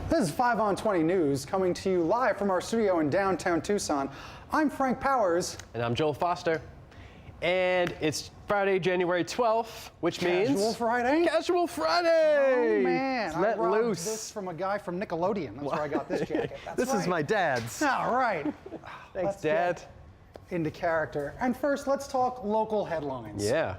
This is 5 on 20 News coming to you live from our studio in downtown Tucson. I'm Frank Powers. And I'm Joel Foster. And it's Friday, January 12th, which means... Casual Friday? Casual Friday! Oh, man. Let I robbed loose. this from a guy from Nickelodeon. That's where I got this jacket. That's this is my dad's. All right. Thanks, Dad. Into character. And first, let's talk local headlines. Yeah.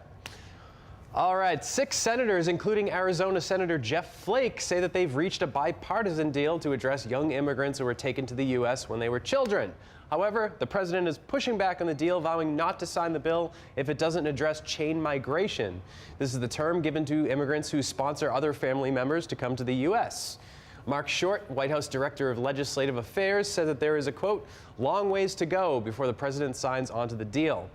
All right, 6 senators, including Arizona Senator Jeff Flake, say that they've reached a bipartisan deal to address young immigrants who were taken to the U.S. when they were children. However, the president is pushing back on the deal, vowing not to sign the bill if it doesn't address chain migration. This is the term given to immigrants who sponsor other family members to come to the U.S. Mark Short, White House Director of Legislative Affairs, said that there is a, quote, long ways to go before the president signs onto the deal.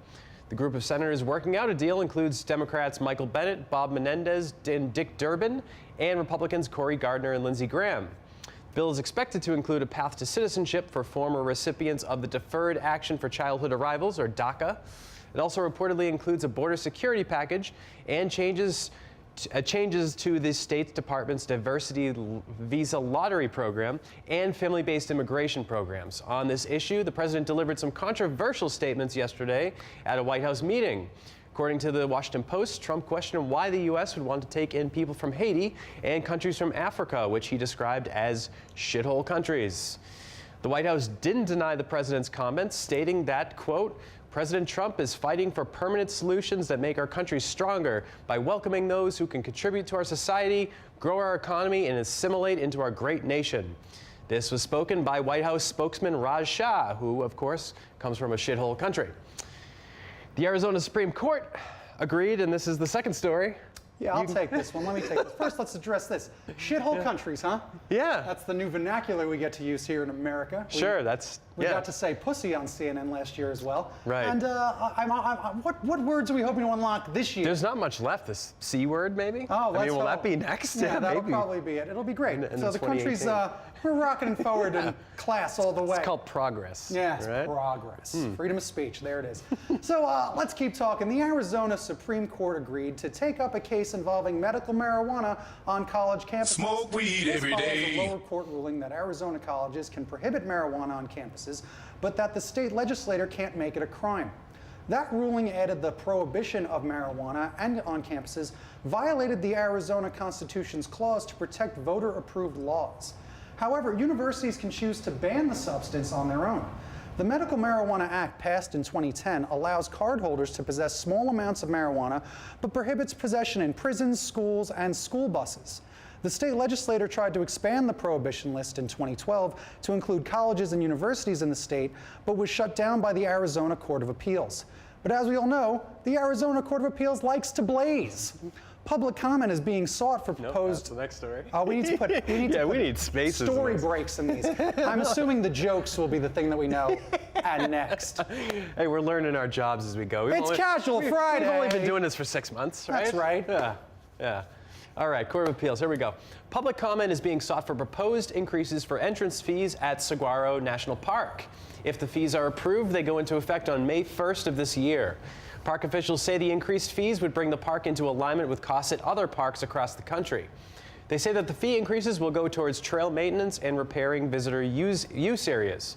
The group of senators working out a deal includes Democrats Michael Bennet, Bob Menendez, and Dick Durbin, and Republicans Cory Gardner and Lindsey Graham. The bill is expected to include a path to citizenship for former recipients of the Deferred Action for Childhood Arrivals, or DACA. It also reportedly includes a border security package and changes to the State Department's diversity visa lottery program and family-based immigration programs. On this issue, the president delivered some controversial statements yesterday at a White House meeting. According to the Washington Post, Trump questioned why the U.S. would want to take in people from Haiti and countries from Africa, which he described as shithole countries. The White House didn't deny the president's comments, stating that, quote, President Trump is fighting for permanent solutions that make our country stronger by welcoming those who can contribute to our society, grow our economy, and assimilate into our great nation. This was spoken by White House spokesman Raj Shah, who, of course, comes from a shithole country. The Arizona Supreme Court agreed, and this is the second story. Yeah, I'll take this one. Let me take this. First, let's address this. Shithole countries, huh? Yeah. That's the new vernacular we get to use here in America. Sure, We got to say pussy on CNN last year as well. Right. And what words are we hoping to unlock this year? There's not much left. This C word, maybe? Oh, I mean, will that be next? Yeah, that'll maybe. probably be it. It'll be great. So the country's, we're rocking forward in class all the way. It's called progress. Yes, right? progress. Freedom of speech, there it is. So let's keep talking. The Arizona Supreme Court agreed to take up a case involving medical marijuana on college campuses. Smoke weed every day. A lower court ruling that Arizona colleges can prohibit marijuana on campuses, but that the state legislature can't make it a crime. That ruling added the prohibition of marijuana and on campuses violated the Arizona Constitution's clause to protect voter-approved laws. However, universities can choose to ban the substance on their own. The Medical Marijuana Act, passed in 2010, allows cardholders to possess small amounts of marijuana, but prohibits possession in prisons, schools, and school buses. The state legislature tried to expand the prohibition list in 2012 to include colleges and universities in the state, but was shut down by the Arizona Court of Appeals. But as we all know, the Arizona Court of Appeals likes to blaze. Public comment is being sought for proposed... That's the next story. We need to put we need spaces. Story breaks in these. I'm assuming the jokes will be the thing that we know at next. Hey, we're learning our jobs as we go. It's Casual Friday. We've only been doing this for 6 months, right? That's right. Yeah. All right, Court of Appeals, here we go. Public comment is being sought for proposed increases for entrance fees at Saguaro National Park. If the fees are approved, they go into effect on May 1st of this year. Park officials say the increased fees would bring the park into alignment with costs at other parks across the country. They say that the fee increases will go towards trail maintenance and repairing visitor use areas.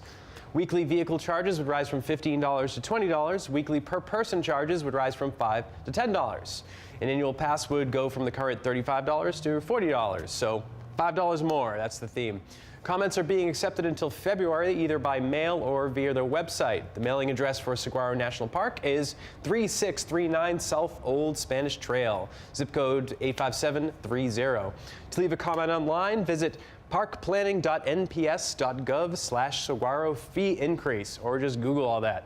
Weekly vehicle charges would rise from $15 to $20. Weekly per-person charges would rise from $5 to $10. An annual pass would go from the current $35 to $40, so $5 more, that's the theme. Comments are being accepted until February, either by mail or via their website. The mailing address for Saguaro National Park is 3639 South Old Spanish Trail, zip code 85730. To leave a comment online, visit parkplanning.nps.gov/saguaro fee increase, or just Google all that.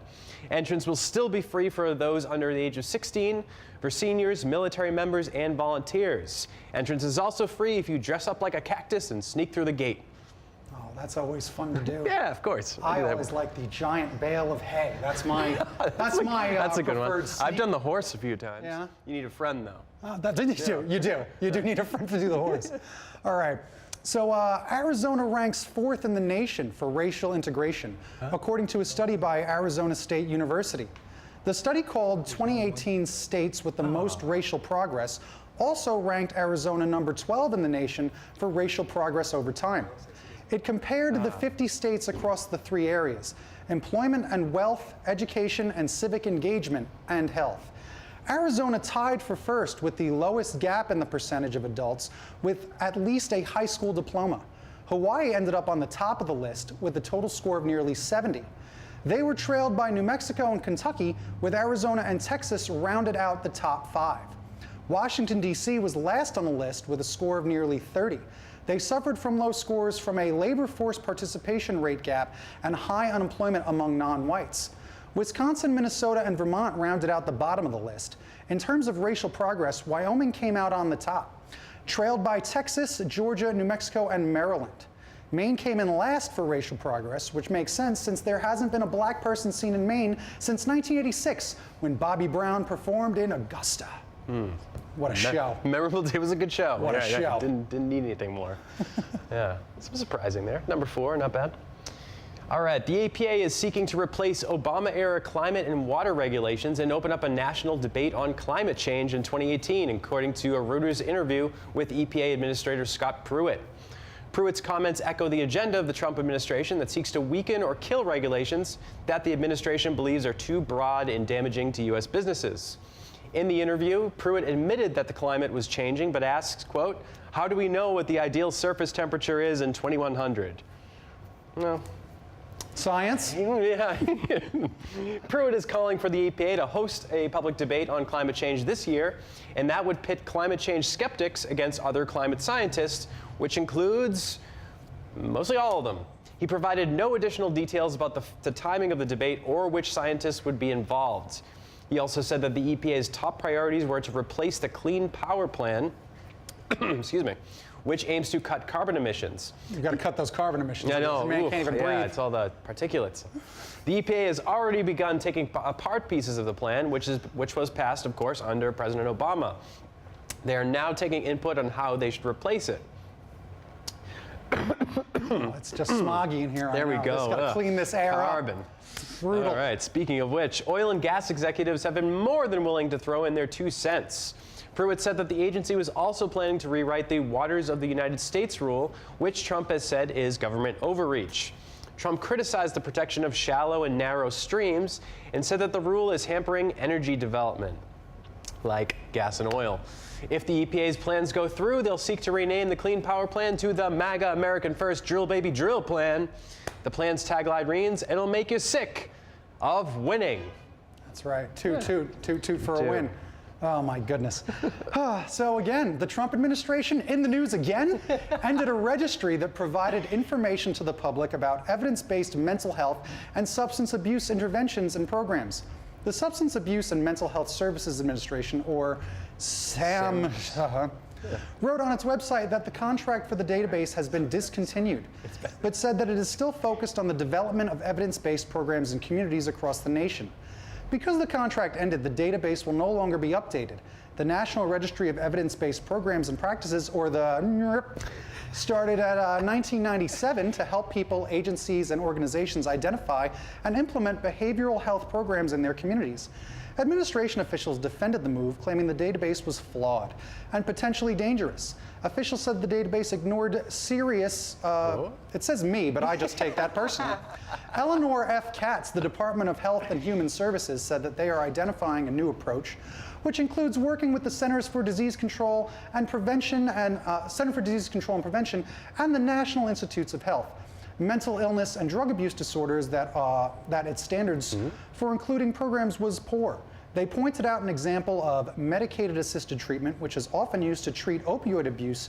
Entrance will still be free for those under the age of 16, for seniors, military members, and volunteers. Entrance is also free if you dress up like a cactus and sneak through the gate. Oh, that's always fun to do. Yeah, of course. I always like the giant bale of hay. That's my that's a good one. Sneak. I've done the horse a few times. Yeah. You need a friend though. You do need a friend to do the horse. All right. So Arizona ranks 4th in the nation for racial integration, according to a study by Arizona State University. The study, called 2018 States with the Most Racial Progress, also ranked Arizona number 12 in the nation for racial progress over time. It compared the 50 states across the three areas: employment and wealth, education and civic engagement, and health. Arizona tied for first with the lowest gap in the percentage of adults with at least a high school diploma. Hawaii ended up on the top of the list with a total score of nearly 70. They were trailed by New Mexico and Kentucky, with Arizona and Texas rounded out the top 5. Washington, D.C. was last on the list with a score of nearly 30. They suffered from low scores from a labor force participation rate gap and high unemployment among non-whites. Wisconsin, Minnesota, and Vermont rounded out the bottom of the list. In terms of racial progress, Wyoming came out on the top, trailed by Texas, Georgia, New Mexico, and Maryland. Maine came in last for racial progress, which makes sense since there hasn't been a black person seen in Maine since 1986, when Bobby Brown performed in Augusta. What a show. Memorable. It was a good show. What a show. Didn't need anything more. Yeah, some surprising there. Number 4, not bad. All right, the EPA is seeking to replace Obama-era climate and water regulations and open up a national debate on climate change in 2018, according to a Reuters interview with EPA Administrator Scott Pruitt. Pruitt's comments echo the agenda of the Trump administration that seeks to weaken or kill regulations that the administration believes are too broad and damaging to U.S. businesses. In the interview, Pruitt admitted that the climate was changing, but asks, quote, "How do we know what the ideal surface temperature is in 2100? Well, Science? yeah. Pruitt is calling for the EPA to host a public debate on climate change this year, and that would pit climate change skeptics against other climate scientists, which includes mostly all of them. He provided no additional details about the timing of the debate or which scientists would be involved. He also said that the EPA's top priorities were to replace the Clean Power Plan, excuse me, which aims to cut carbon emissions. You've got to cut those carbon emissions. I know. Man can't even breathe. Yeah, it's all the particulates. The EPA has already begun taking apart pieces of the plan, which was passed, of course, under President Obama. They are now taking input on how they should replace it. It's just smoggy in here. There we go. Just got to clean this air Carbon. up. Brutal. All right, speaking of which, oil and gas executives have been more than willing to throw in their 2 cents. Pruitt said that the agency was also planning to rewrite the Waters of the United States rule, which Trump has said is government overreach. Trump criticized the protection of shallow and narrow streams and said that the rule is hampering energy development, like gas and oil. If the EPA's plans go through, they'll seek to rename the Clean Power Plan to the MAGA American First Drill Baby Drill Plan. The plan's tagline reads, "It'll make you sick of winning." That's right. Toot for a win. Oh my goodness. So again, the Trump administration in the news again ended a registry that provided information to the public about evidence-based mental health and substance abuse interventions and programs. The Substance Abuse and Mental Health Services Administration, or SAM, wrote on its website that the contract for the database has been discontinued, but said that it is still focused on the development of evidence-based programs in communities across the nation. Because the contract ended, the database will no longer be updated. The National Registry of Evidence-Based Programs and Practices, or the NREP, started at 1997 to help people, agencies, and organizations identify and implement behavioral health programs in their communities. Administration officials defended the move, claiming the database was flawed and potentially dangerous. Officials said the database ignored serious, it says me, but I just take that personally. Eleanor F. Katz, the Department of Health and Human Services, said that they are identifying a new approach, which includes working with the Centers for Disease Control and Prevention and Center for Disease Control and Prevention and the National Institutes of Health. Mental illness and drug abuse disorders that its standards for including programs was poor. They pointed out an example of medicated assisted treatment, which is often used to treat opioid abuse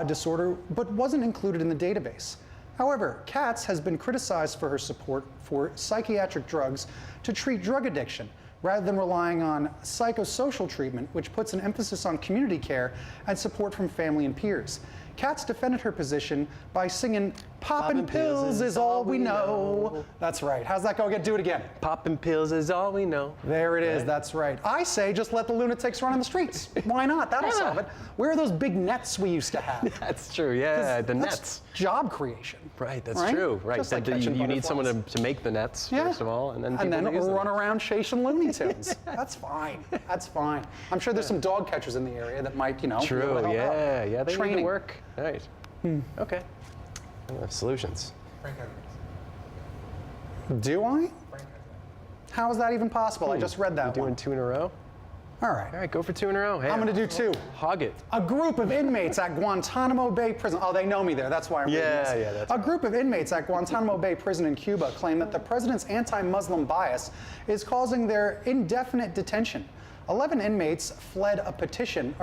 disorder, but wasn't included in the database. However, Katz has been criticized for her support for psychiatric drugs to treat drug addiction, rather than relying on psychosocial treatment, which puts an emphasis on community care and support from family and peers. Katz defended her position by singing, "Poppin' pills is all we know." That's right. How's that go? Do it again. Poppin' pills is all we know. There it is. Right. That's right. I say just let the lunatics run on the streets. Why not? That'll solve it. Where are those big nets we used to have? That's true. Yeah, the nets. Job creation. Right. That's true. Right. Just like you need someone to make the nets first of all, and then run around chasing Looney Tunes. That's fine. That's fine. I'm sure there's some dog catchers in the area that might, True. Yeah. They need to work. Right. Okay. Solutions. Do I? How is that even possible? I just read that You're doing one. 2 in a row? All right. All right, go for 2 in a row. Hey, I'm going to do 2. hog it. A group of inmates at Guantanamo Bay Prison. Oh, they know me there. That's why I'm reading this. Yeah, that's A group of inmates at Guantanamo Bay Prison in Cuba claim that the president's anti-Muslim bias is causing their indefinite detention. 11 inmates filed a petition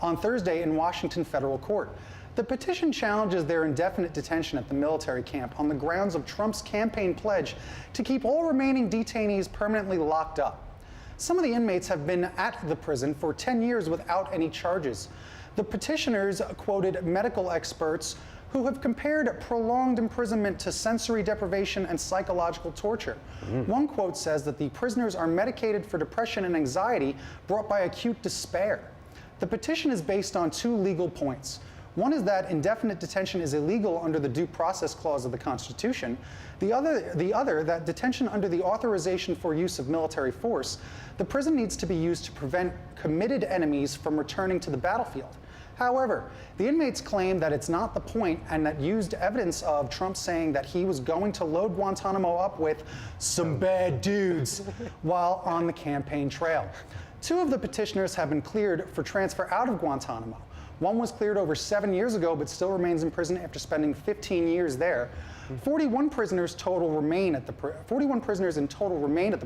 on Thursday in Washington federal court. The petition challenges their indefinite detention at the military camp on the grounds of Trump's campaign pledge to keep all remaining detainees permanently locked up. Some of the inmates have been at the prison for 10 years without any charges. The petitioners quoted medical experts who have compared prolonged imprisonment to sensory deprivation and psychological torture. One quote says that the prisoners are medicated for depression and anxiety brought by acute despair. The petition is based on 2 legal points. One is that indefinite detention is illegal under the Due Process Clause of the Constitution. The other, that detention under the authorization for use of military force, the prison needs to be used to prevent committed enemies from returning to the battlefield. However, the inmates claim that it's not the point and that used evidence of Trump saying that he was going to load Guantanamo up with some bad dudes while on the campaign trail. 2 of the petitioners have been cleared for transfer out of Guantanamo. One was cleared over 7 years ago, but still remains in prison after spending 15 years there. 41 prisoners in total remain at the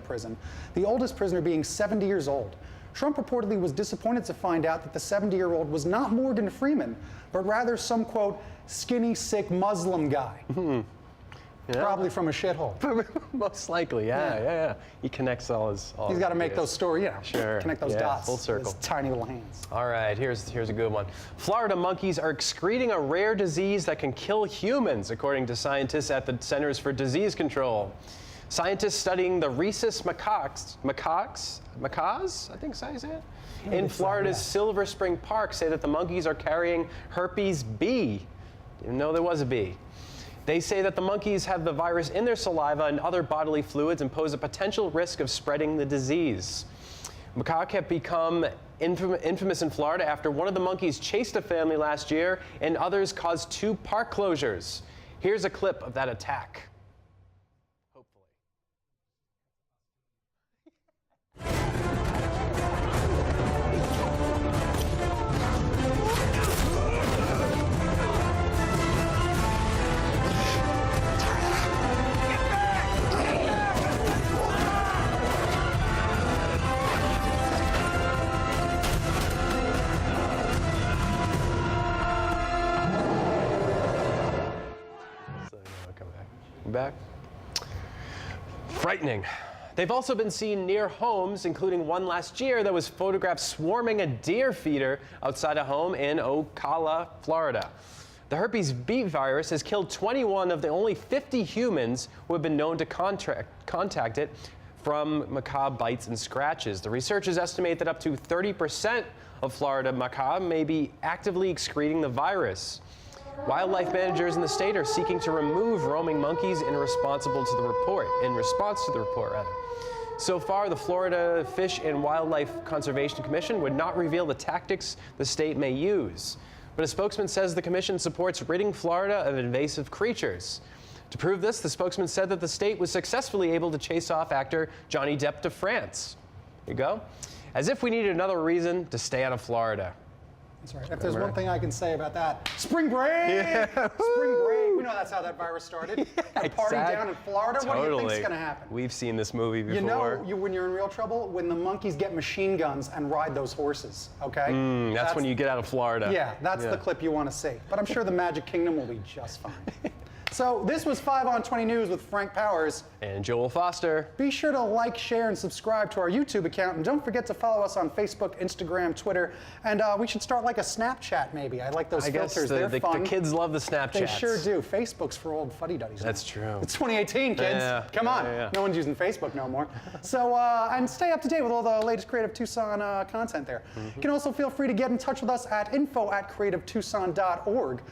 prison, the oldest prisoner being 70 years old. Trump reportedly was disappointed to find out that the 70-year-old was not Morgan Freeman, but rather some, quote, skinny, sick Muslim guy. Yeah. Probably from a shithole. Most likely, yeah. He connects all his. He's got to make those stories, Sure. connect those dots. Full circle. With his tiny little hands. All right, here's a good one. Florida monkeys are excreting a rare disease that can kill humans, according to scientists at the Centers for Disease Control. Scientists studying the rhesus macaques, I think so you say it? In Florida's Silver Spring Park say that the monkeys are carrying herpes B. Didn't know there was a B. They say that the monkeys have the virus in their saliva and other bodily fluids and pose a potential risk of spreading the disease. Macaques have become infamous in Florida after one of the monkeys chased a family last year and others caused 2 park closures. Here's a clip of that attack. Hopefully. Back. Frightening. They've also been seen near homes, including one last year that was photographed swarming a deer feeder outside a home in Ocala, Florida. The herpes B virus has killed 21 of the only 50 humans who have been known to contact it from macaque bites and scratches. The researchers estimate that up to 30% of Florida macaques may be actively excreting the virus. Wildlife managers in the state are seeking to remove roaming monkeys in response to the report. So far, the Florida Fish and Wildlife Conservation Commission would not reveal the tactics the state may use. But a spokesman says the commission supports ridding Florida of invasive creatures. To prove this, the spokesman said that the state was successfully able to chase off actor Johnny Depp to France. Here you go. As if we needed another reason to stay out of Florida. That's right. If there's one thing I can say about that, spring break! Yeah. Spring break. We know that's how that virus started. A party down in Florida. Totally. What do you think's going to happen? We've seen this movie before. You know, when you're in real trouble, when the monkeys get machine guns and ride those horses, okay? That's when you get out of Florida. Yeah, that's the clip you want to see. But I'm sure the Magic Kingdom will be just fine. So this was 5 on 20 News with Frank Powers. And Joel Foster. Be sure to like, share, and subscribe to our YouTube account. And don't forget to follow us on Facebook, Instagram, Twitter. And we should start like a Snapchat, maybe. I like those filters. They're fun. The kids love the Snapchats. They sure do. Facebook's for old fuddy-duddies. That's true. It's 2018, kids. Yeah. Come on. No one's using Facebook no more. So, and stay up to date with all the latest Creative Tucson content there. You can also feel free to get in touch with us at info@creativetucson.org.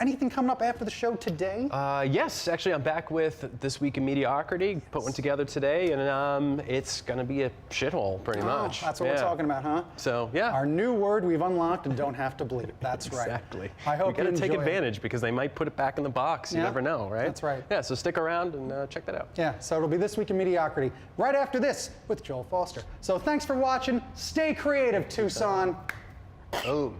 Anything coming up after the show today? day? Yes, actually, I'm back with This Week in Mediocrity. Put one together today, and it's going to be a shithole, pretty much. That's what we're talking about, huh? So, yeah. Our new word we've unlocked and don't have to bleep. That's right. Exactly. I hope you got to take enjoy it. advantage because they might put it back in the box. You Yeah, never know, right? that's right. Yeah, so stick around and check that out. Yeah, so it'll be This Week in Mediocrity right after this with Joel Foster. So thanks for watching. Stay creative, Tucson. Boom.